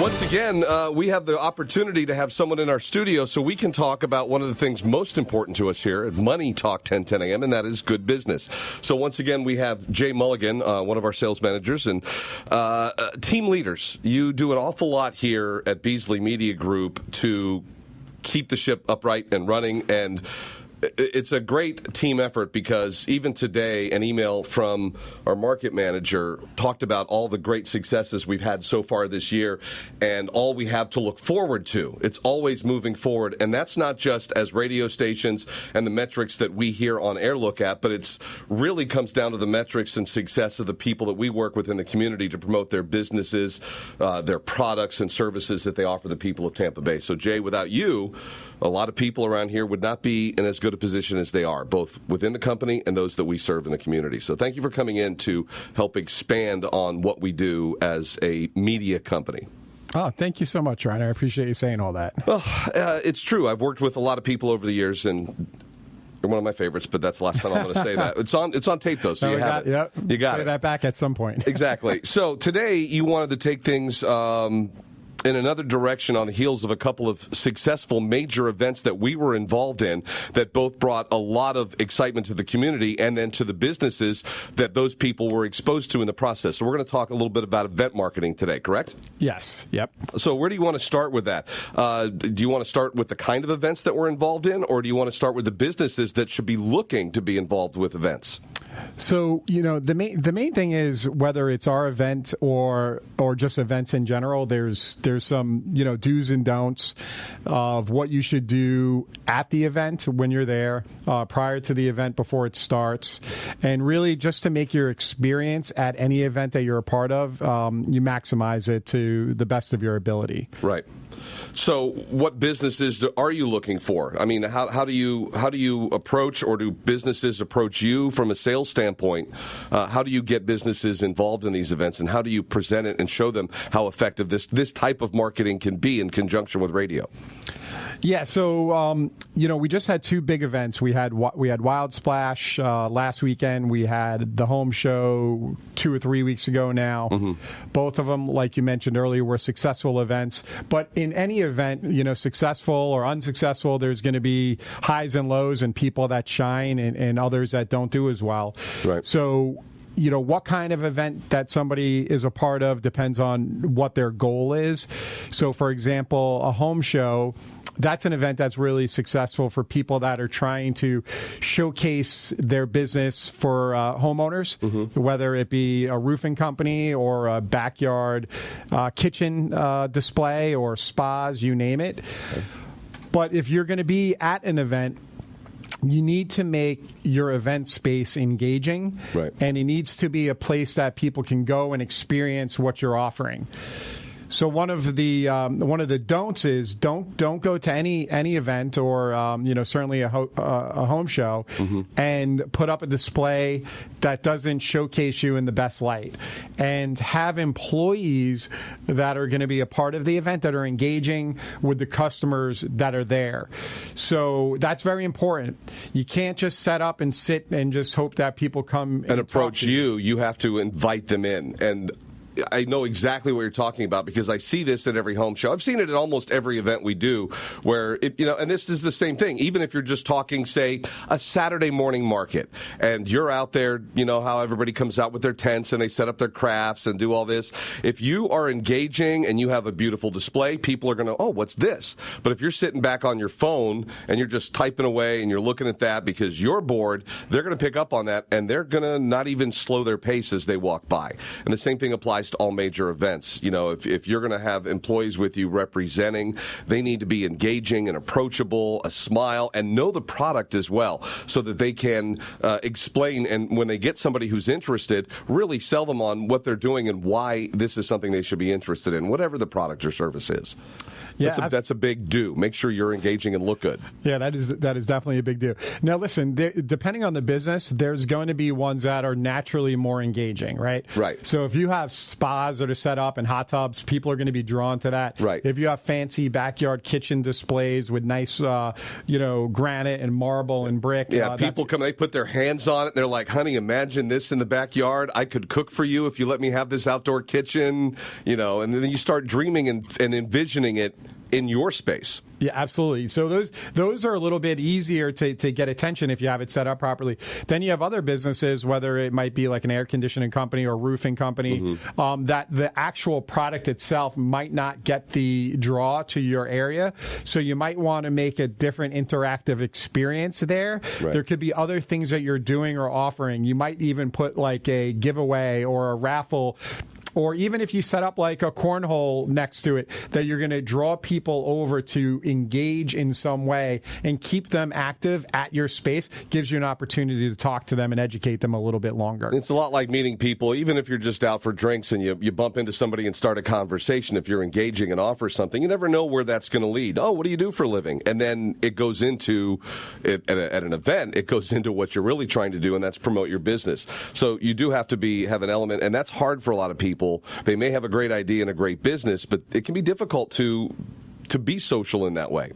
Once again, we have the opportunity to have someone in our studio so we can talk about one of the things most important to us here at Money Talk 1010 a.m., and that is good business. So once again, we have Jay Mulligan, one of our sales managers, and team leaders. You do an awful lot here at Beasley Media Group to keep the ship upright and running, and it's a great team effort because even today, an email from our market manager talked about all the great successes we've had so far this year and all we have to look forward to. It's always moving forward, and that's not just as radio stations and the metrics that we here on air look at, but it's really comes down to the metrics and success of the people that we work with in the community to promote their businesses, their products and services that they offer the people of Tampa Bay. So, Jay, without you, a lot of people around here would not be in as good a position as they are, both within the company and those that we serve in the community. So thank you for coming in to help expand on what we do as a media company. Oh, thank you so much, Ryan. I appreciate you saying all that. Well, it's true. I've worked with a lot of people over the years, and you're one of my favorites, but that's the last time I'm going to say that. It's on tape, though, so you have it. Yep. You got Play it. that back at some point. Exactly. So today you wanted to take things in another direction on the heels of a couple of successful major events that we were involved in that both brought a lot of excitement to the community and then to the businesses that those people were exposed to in the process. So we're going to talk a little bit about event marketing today, correct? Yes. Yep. So where do you want to start with that? Do you want to start with the kind of events that we're involved in, or do you want to start with the businesses that should be looking to be involved with events? So, the main thing is whether it's our event or just events in general, there's some, do's and don'ts of what you should do at the event when you're there, prior to the event, before it starts, and really just to make your experience at any event that you're a part of, you maximize it to the best of your ability. Right. So what businesses are you looking for? I mean, how do you approach, or do businesses approach you from a sales standpoint? How do you get businesses involved in these events, and how do you present it and show them how effective this type of marketing can be in conjunction with radio? Yeah, so we just had two big events. We had Wild Splash last weekend. We had the Home Show 2 or 3 weeks ago now. Mm-hmm. Both of them, like you mentioned earlier, were successful events. But in any event, successful or unsuccessful, there's going to be highs and lows and people that shine and others that don't do as well. Right. So what kind of event that somebody is a part of depends on what their goal is. So, for example, a home show, that's an event that's really successful for people that are trying to showcase their business for homeowners, mm-hmm. whether it be a roofing company or a backyard kitchen display or spas, you name it. Okay. But if you're going to be at an event, you need to make your event space engaging, right, and it needs to be a place that people can go and experience what you're offering. So one of the don'ts is don't go to any event or certainly a home show, mm-hmm. and put up a display that doesn't showcase you in the best light, and have employees that are going to be a part of the event that are engaging with the customers that are there. So that's very important. You can't just set up and sit and just hope that people come and approach you. You have to invite them in. And I know exactly what you're talking about because I see this at every home show. I've seen it at almost every event we do where, and this is the same thing. Even if you're just talking, say, a Saturday morning market and you're out there, how everybody comes out with their tents and they set up their crafts and do all this. If you are engaging and you have a beautiful display, people are going to, oh, what's this? But if you're sitting back on your phone and you're just typing away and you're looking at that because you're bored, they're going to pick up on that and they're going to not even slow their pace as they walk by. And the same thing applies to all major events. If you're going to have employees with you representing, they need to be engaging and approachable, a smile, and know the product as well so that they can explain, and when they get somebody who's interested, really sell them on what they're doing and why this is something they should be interested in, whatever the product or service is. Yeah, that's a big do. Make sure you're engaging and look good. Yeah, that is definitely a big do. Now, listen, depending on the business, there's going to be ones that are naturally more engaging, right? Right. So if you have spas that are set up and hot tubs, people are going to be drawn to that. Right. If you have fancy backyard kitchen displays with nice, granite and marble and brick. Yeah, people come, they put their hands on it. They're like, honey, imagine this in the backyard. I could cook for you if you let me have this outdoor kitchen, and then you start dreaming and envisioning it in your space. Yeah, absolutely. So those are a little bit easier to get attention if you have it set up properly. Then you have other businesses, whether it might be like an air conditioning company or roofing company, that the actual product itself might not get the draw to your area. So you might want to make a different interactive experience there. Right. There could be other things that you're doing or offering. You might even put like a giveaway or a raffle. Or even if you set up like a cornhole next to it, that you're going to draw people over to engage in some way and keep them active at your space, gives you an opportunity to talk to them and educate them a little bit longer. It's a lot like meeting people, even if you're just out for drinks and you bump into somebody and start a conversation. If you're engaging and offer something, you never know where that's going to lead. Oh, what do you do for a living? And then it goes into, at an event, it goes into what you're really trying to do, and that's promote your business. So you do have to have an element, and that's hard for a lot of people. They may have a great idea and a great business, but it can be difficult to be social in that way.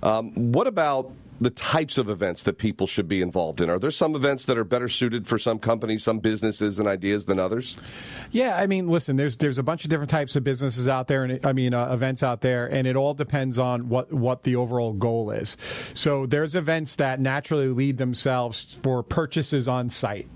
What about the types of events that people should be involved in? Are there some events that are better suited for some companies, some businesses and ideas than others? Yeah, I mean, listen, there's a bunch of different types of businesses out there, and events out there, and it all depends on what the overall goal is. So there's events that naturally lead themselves for purchases on site.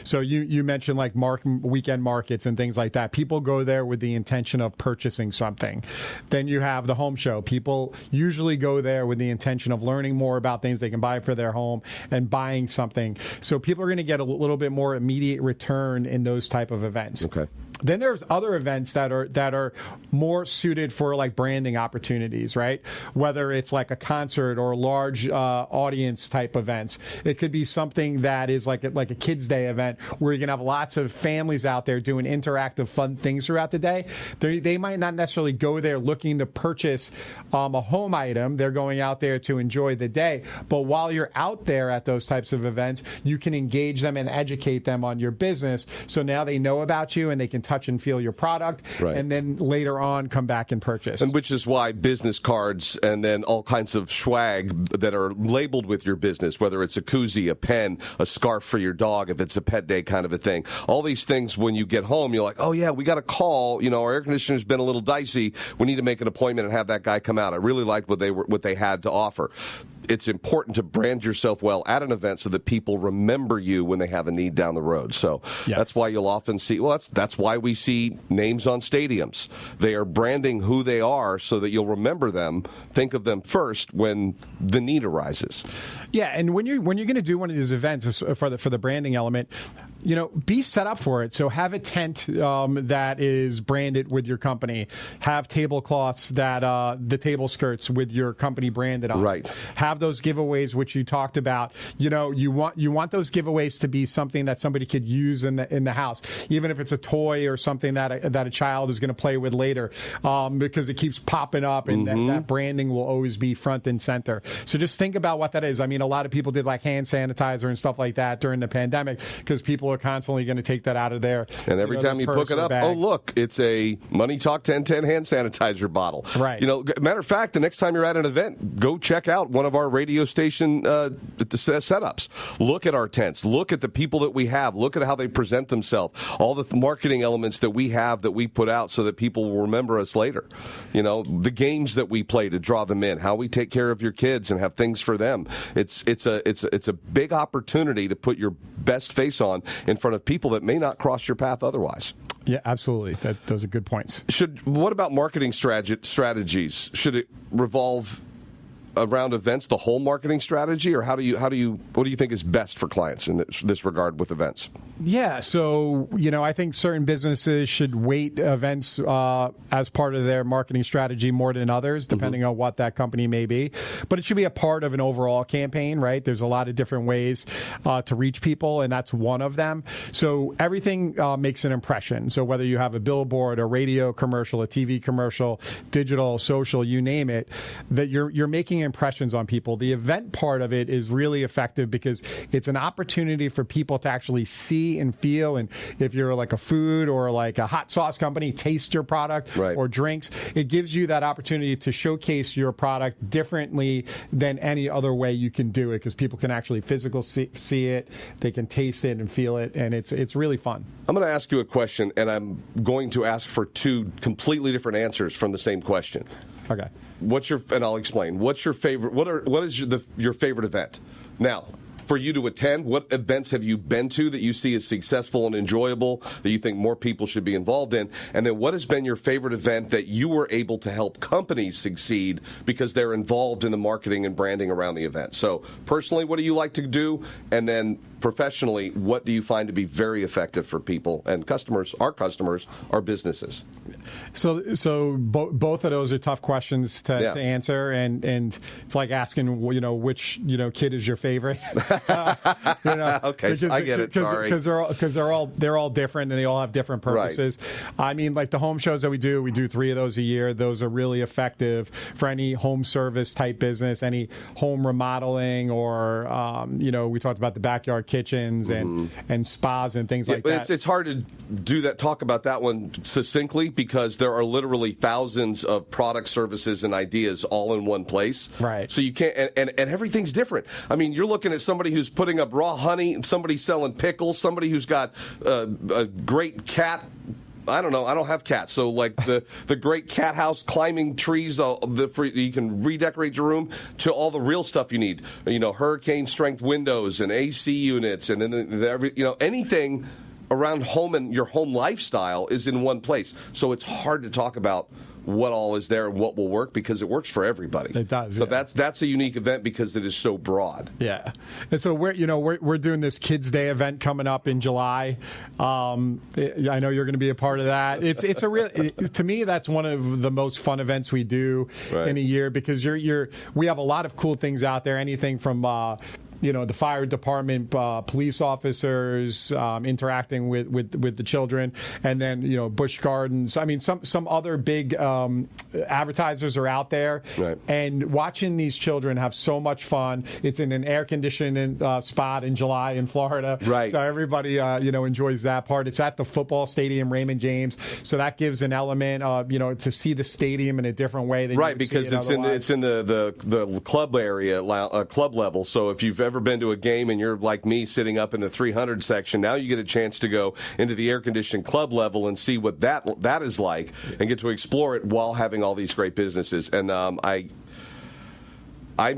So you mentioned like weekend markets and things like that. People go there with the intention of purchasing something. Then you have the home show. People usually go there with the intention of learning more about things they can buy for their home and buying something. So people are going to get a little bit more immediate return in those type of events. Okay. Then there's other events that are more suited for like branding opportunities, right? Whether it's like a concert or large audience type events. It could be something that is like a kids' day event where you can have lots of families out there doing interactive, fun things throughout the day. They might not necessarily go there looking to purchase a home item. They're going out there to enjoy the day. But while you're out there at those types of events, you can engage them and educate them on your business. So now they know about you and they can touch and feel your product, right. And then later on come back and purchase. And which is why business cards and then all kinds of swag that are labeled with your business, whether it's a koozie, a pen, a scarf for your dog, if it's a pet day kind of a thing. All these things, when you get home, you're like, oh yeah, we got a call. Our air conditioner's been a little dicey. We need to make an appointment and have that guy come out. I really liked what they had to offer. It's important to brand yourself well at an event so that people remember you when they have a need down the road. So yes. That's why you'll often see, that's why we see names on stadiums. They are branding who they are so that you'll remember them, think of them first when the need arises. Yeah, and when you're going to do one of these events for the branding element, be set up for it. So have a tent that is branded with your company. Have tablecloths that the table skirts with your company branded on. Right. Have those giveaways, which you talked about. You want those giveaways to be something that somebody could use in the house, even if it's a toy or something that a child is going to play with later, because it keeps popping up, and that branding will always be front and center. So just think about what that is. I mean, a lot of people did like hand sanitizer and stuff like that during the pandemic because people are constantly going to take that out of there. And every time you pick it up, oh look, it's a Money Talk 1010 hand sanitizer bottle. Right. Matter of fact, the next time you're at an event, go check out one of our radio station setups. Look at our tents. Look at the people that we have. Look at how they present themselves. All the marketing elements that we have that we put out so that people will remember us later. The games that we play to draw them in. How we take care of your kids and have things for them. It's a big opportunity to put your best face on in front of people that may not cross your path otherwise. Yeah, absolutely. Those are good points. What about marketing strategies? Should it revolve around events, the whole marketing strategy, or what do you think is best for clients in this regard with events? Yeah, so I think certain businesses should weight events as part of their marketing strategy more than others, depending on what that company may be. But it should be a part of an overall campaign, right? There's a lot of different ways to reach people, and that's one of them. So everything makes an impression. So whether you have a billboard, a radio commercial, a TV commercial, digital, social, you name it, that you're making impressions on people. The event part of it is really effective because it's an opportunity for people to actually see and feel. And if you're like a food or like a hot sauce company, taste your product or drinks, it gives you that opportunity to showcase your product differently than any other way you can do it, because people can actually physically see it, they can taste it and feel it, and it's really fun. I'm going to ask you a question, and I'm going to ask for two completely different answers from the same question. Okay. And I'll explain. What's your favorite? What is your favorite event? Now, for you to attend, what events have you been to that you see as successful and enjoyable that you think more people should be involved in? And then what has been your favorite event that you were able to help companies succeed because they're involved in the marketing and branding around the event? So personally, what do you like to do? And then professionally, what do you find to be very effective for people and customers, our businesses? So both of those are tough questions to answer, and it's like asking which kid is your favorite. Okay, I get it. Sorry, because they're all different and they all have different purposes. Right. I mean, like the home shows that we do 3 of those a year. Those are really effective for any home service type business, any home remodeling, or we talked about the backyard kitchens and spas and things like that. It's hard to talk about that one succinctly because there are literally thousands of product, services, and ideas all in one place. Right. So you can't, and everything's different. I mean, you're looking at somebody who's putting up raw honey, somebody selling pickles, somebody who's got a great cat. I don't know. I don't have cats, so like the great cat house, climbing trees, you can redecorate your room, to all the real stuff you need. Hurricane strength windows and AC units, and then anything around home and your home lifestyle is in one place. So it's hard to talk about what all is there and what will work because it works for everybody. It does. So that's a unique event because it is so broad. Yeah. And so we're doing this Kids Day event coming up in July. I know you're going to be a part of that. It's a real to me that's one of the most fun events we do in a year because we have a lot of cool things out there. Anything from the fire department, police officers interacting with the children, and then Busch Gardens. I mean, some other big advertisers are out there, and watching these children have so much fun. It's in an air conditioned spot in July in Florida, so everybody enjoys that part. It's at the football stadium, Raymond James, so that gives an element to see the stadium in a different way than because it's in the club area, club level. So if you've ever been to a game and you're like me sitting up in the 300 section, now you get a chance to go into the air-conditioned club level and see what that is like and get to explore it while having all these great businesses. And I'm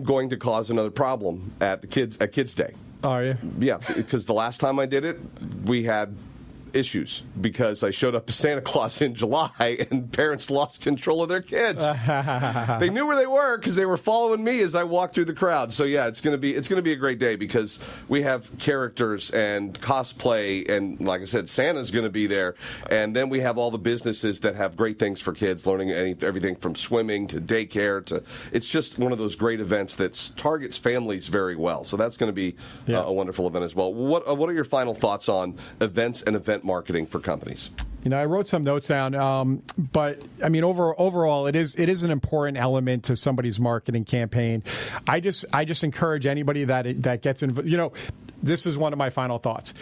going to cause another problem at Kids Day. Are you? Yeah, because the last time I did it, we had issues because I showed up to Santa Claus in July and parents lost control of their kids. They knew where they were because they were following me as I walked through the crowd. So yeah, it's going to be a great day because we have characters and cosplay, and like I said, Santa's going to be there, and then we have all the businesses that have great things for kids, learning everything from swimming to daycare to. It's just one of those great events that targets families very well. So that's going to be a wonderful event as well. What are your final thoughts on events and event marketing for companies? I wrote some notes down, but I mean, overall, it is an important element to somebody's marketing campaign. I just encourage anybody that gets involved. This is one of my final thoughts.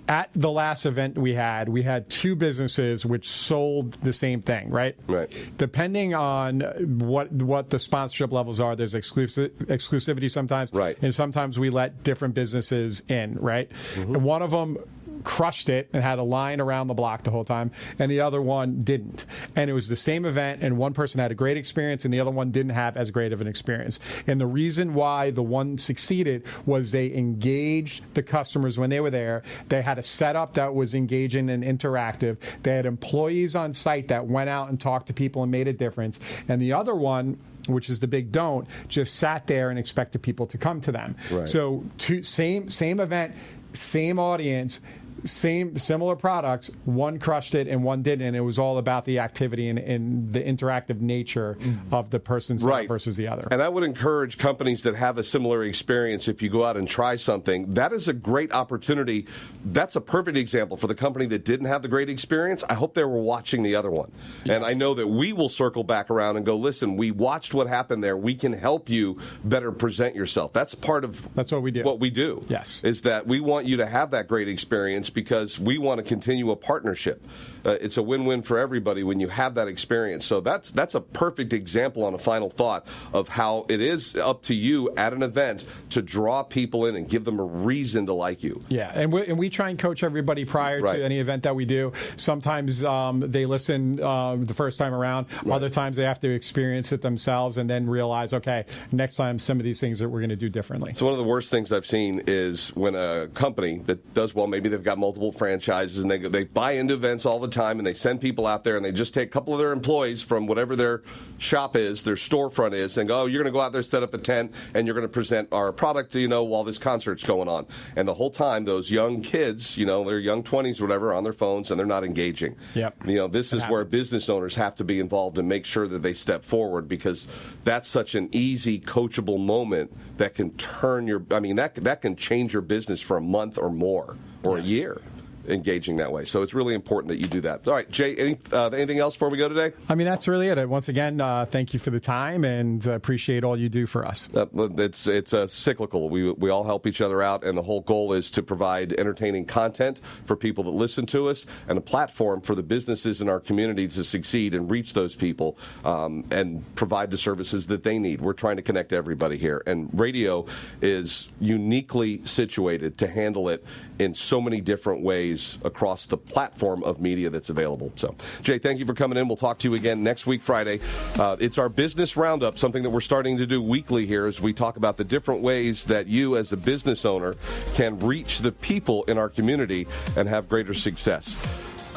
At the last event we had 2 businesses which sold the same thing, right? Right. Depending on what the sponsorship levels are, there's exclusivity sometimes, right? And sometimes we let different businesses in, right? And one of them crushed it and had a line around the block the whole time, and the other one didn't. And it was the same event, and one person had a great experience, and the other one didn't have as great of an experience. And the reason why the one succeeded was they engaged the customers when they were there. They had a setup that was engaging and interactive. They had employees on site that went out and talked to people and made a difference. And the other one, which is the big don't, just sat there and expected people to come to them. Right. So same event, same audience, similar products, one crushed it and one didn't, and it was all about the activity and the interactive nature of the person's Right. versus the other. And I would encourage companies that have a similar experience, if you go out and try something, that is a great opportunity. That's a perfect example for the company that didn't have the great experience. I hope they were watching the other one. Yes. And I know that we will circle back around and go, listen, we watched what happened there. We can help you better present yourself. That's part of what we do. What we do. Yes. Is that we want you to have that great experience because we want to continue a partnership. It's a win-win for everybody when you have that experience. So that's a perfect example on a final thought of how it is up to you at an event to draw people in and give them a reason to like you. Yeah, and we try and coach everybody prior Right. to any event that we do. Sometimes they listen the first time around. Right. Other times they have to experience it themselves and then realize, okay, next time some of these things that we're going to do differently. So one of the worst things I've seen is when a company that does well, maybe they've got multiple franchises and they buy into events all the time and they send people out there and they just take a couple of their employees from whatever their shop is, their storefront is, and go, oh, you're going to go out there, set up a tent, and you're going to present our product, while this concert's going on. And the whole time, those young kids, their young 20s or whatever, are on their phones and they're not engaging. Yep. This is where business owners have to be involved and make sure that they step forward because that's such an easy, coachable moment that can turn that can change your business for a month or more or Yes. a year. Engaging that way. So it's really important that you do that. All right, Jay, anything else before we go today? That's really it. Once again, thank you for the time and appreciate all you do for us. It's cyclical. We all help each other out, and the whole goal is to provide entertaining content for people that listen to us and a platform for the businesses in our community to succeed and reach those people and provide the services that they need. We're trying to connect everybody here, and radio is uniquely situated to handle it in so many different ways across the platform of media that's available. So, Jay, thank you for coming in. We'll talk to you again next week, Friday. It's our business roundup, something that we're starting to do weekly here as we talk about the different ways that you as a business owner can reach the people in our community and have greater success.